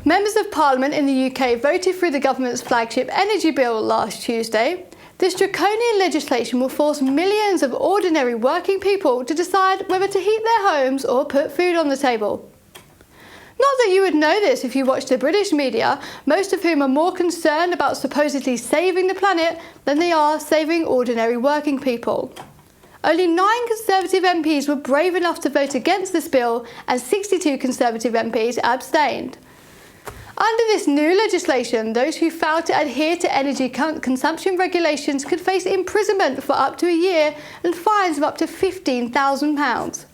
Members of Parliament in the UK voted through the government's flagship energy bill last Tuesday. This draconian legislation will force millions of ordinary working people to decide whether to heat their homes or put food on the table. Not that you would know this if you watch the British media, most of whom are more concerned about supposedly saving the planet than they are saving ordinary working people. Only 9 Conservative MPs were brave enough to vote against this bill, and 62 Conservative MPs abstained. Under this new legislation, those who fail to adhere to energy consumption regulations could face imprisonment for up to a year and fines of up to £15,000.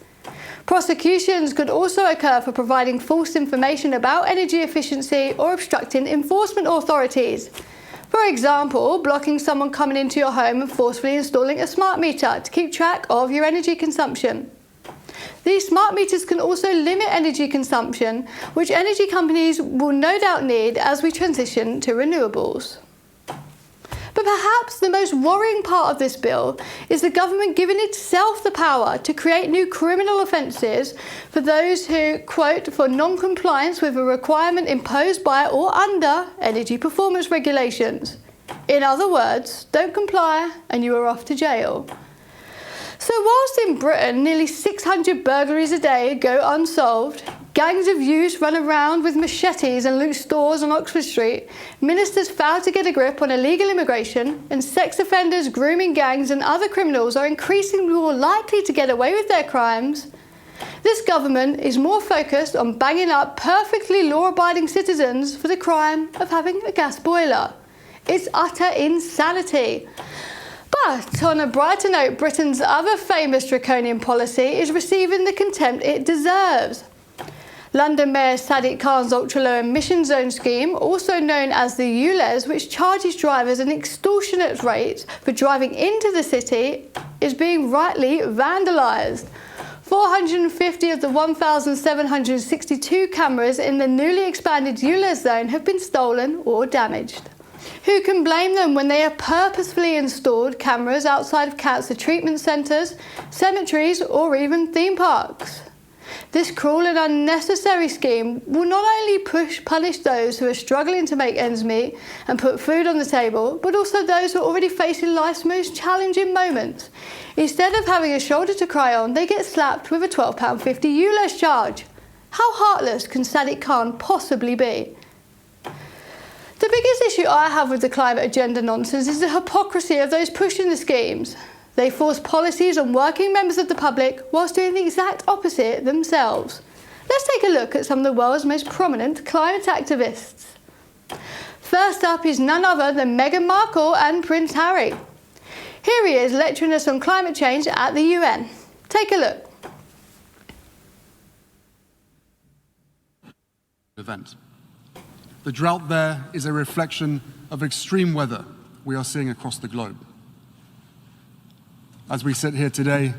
Prosecutions could also occur for providing false information about energy efficiency or obstructing enforcement authorities. For example, blocking someone coming into your home and forcefully installing a smart meter to keep track of your energy consumption. These smart meters can also limit energy consumption, which energy companies will no doubt need as we transition to renewables. But perhaps the most worrying part of this bill is the government giving itself the power to create new criminal offences for those who, quote, for non-compliance with a requirement imposed by or under energy performance regulations. In other words, don't comply and you are off to jail. So whilst in Britain nearly 600 burglaries a day go unsolved, gangs of youths run around with machetes and loot stores on Oxford Street, ministers fail to get a grip on illegal immigration, and sex offenders, grooming gangs and other criminals are increasingly more likely to get away with their crimes, this government is more focused on banging up perfectly law-abiding citizens for the crime of having a gas boiler. It's utter insanity. But on a brighter note, Britain's other famous draconian policy is receiving the contempt it deserves. London Mayor Sadiq Khan's ultra-low emission zone scheme, also known as the ULEZ, which charges drivers an extortionate rate for driving into the city, is being rightly vandalised. 450 of the 1,762 cameras in the newly expanded ULEZ zone have been stolen or damaged. Who can blame them when they have purposefully installed cameras outside of cancer treatment centres, cemeteries or even theme parks? This cruel and unnecessary scheme will not only punish those who are struggling to make ends meet and put food on the table, but also those who are already facing life's most challenging moments. Instead of having a shoulder to cry on, they get slapped with a £12.50 ULEZ charge. How heartless can Sadiq Khan possibly be? The biggest issue I have with the climate agenda nonsense is the hypocrisy of those pushing the schemes. They force policies on working members of the public whilst doing the exact opposite themselves. Let's take a look at some of the world's most prominent climate activists. First up is none other than Meghan Markle and Prince Harry. Here he is lecturing us on climate change at the UN. Take a look. Event. The drought there is a reflection of extreme weather we are seeing across the globe. As we sit here today,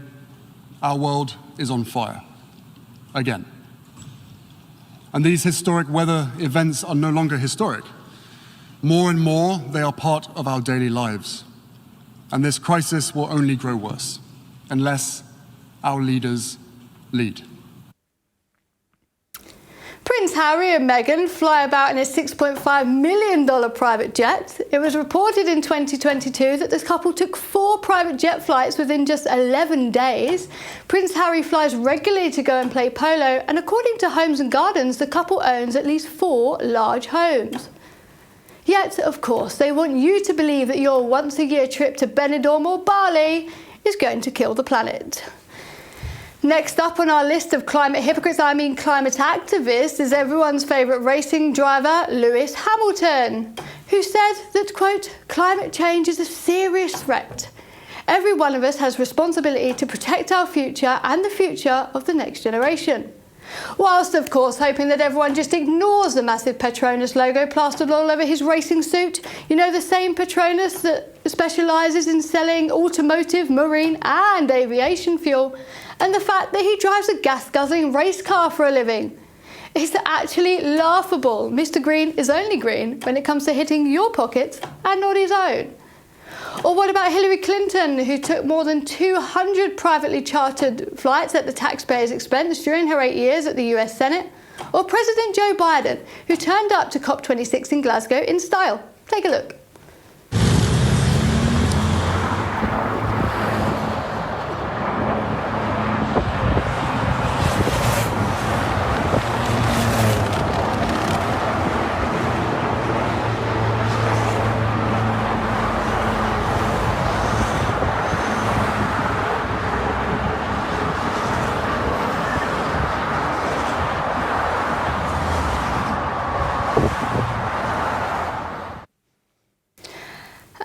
our world is on fire, again. And these historic weather events are no longer historic. More and more, they are part of our daily lives. And this crisis will only grow worse, unless our leaders lead. Prince Harry and Meghan fly about in a $6.5 million private jet. It was reported in 2022 that this couple took 4 private jet flights within just 11 days. Prince Harry flies regularly to go and play polo, and according to Homes and Gardens, the couple owns at least 4 large homes. Yet, of course, they want you to believe that your once-a-year trip to Benidorm or Bali is going to kill the planet. Next up on our list of climate hypocrites, climate activists, is everyone's favourite racing driver, Lewis Hamilton, who said that, quote, climate change is a serious threat. Every one of us has responsibility to protect our future and the future of the next generation. Whilst, of course, hoping that everyone just ignores the massive Petronas logo plastered all over his racing suit. You know, the same Petronas that specialises in selling automotive, marine and aviation fuel, and the fact that he drives a gas-guzzling race car for a living. It's actually laughable. Mr. Green is only green when it comes to hitting your pockets and not his own. Or what about Hillary Clinton, who took more than 200 privately chartered flights at the taxpayers' expense during her 8 years at the US Senate? Or President Joe Biden, who turned up to COP26 in Glasgow in style? Take a look.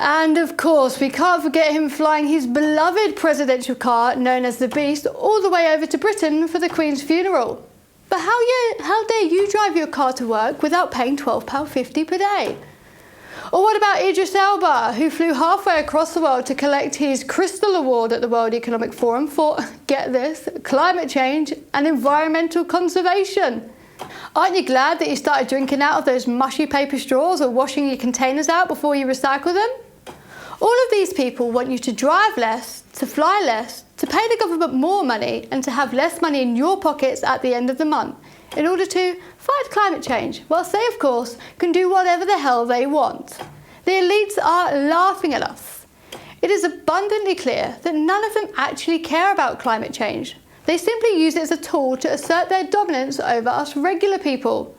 And of course, we can't forget him flying his beloved presidential car, known as the Beast, all the way over to Britain for the Queen's funeral. But how dare you drive your car to work without paying £12.50 per day? Or what about Idris Elba, who flew halfway across the world to collect his Crystal Award at the World Economic Forum for, get this, climate change and environmental conservation? Aren't you glad that you started drinking out of those mushy paper straws or washing your containers out before you recycle them? All of these people want you to drive less, to fly less, to pay the government more money and to have less money in your pockets at the end of the month in order to fight climate change, whilst they, of course, can do whatever the hell they want. The elites are laughing at us. It is abundantly clear that none of them actually care about climate change. They simply use it as a tool to assert their dominance over us regular people,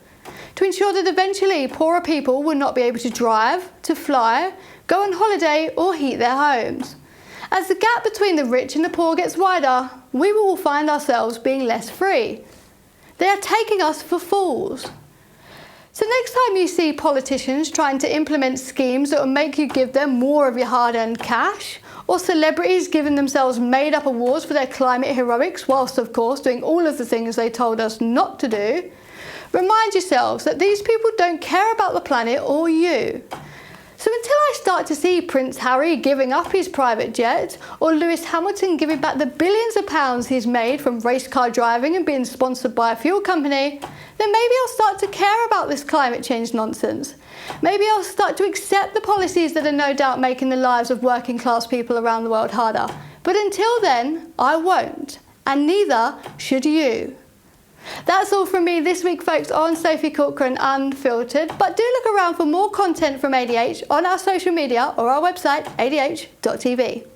to ensure that eventually poorer people will not be able to drive, to fly, go on holiday or heat their homes. As the gap between the rich and the poor gets wider, we will find ourselves being less free. They are taking us for fools. So next time you see politicians trying to implement schemes that will make you give them more of your hard-earned cash, or celebrities giving themselves made-up awards for their climate heroics, whilst of course doing all of the things they told us not to do, remind yourselves that these people don't care about the planet or you. So until I start to see Prince Harry giving up his private jet, or Lewis Hamilton giving back the billions of pounds he's made from race car driving and being sponsored by a fuel company, then maybe I'll start to care about this climate change nonsense. Maybe I'll start to accept the policies that are no doubt making the lives of working class people around the world harder. But until then, I won't, and neither should you. That's all from me this week, folks, on Sophie Corcoran Unfiltered. But do look around for more content from ADH on our social media or our website, adh.tv.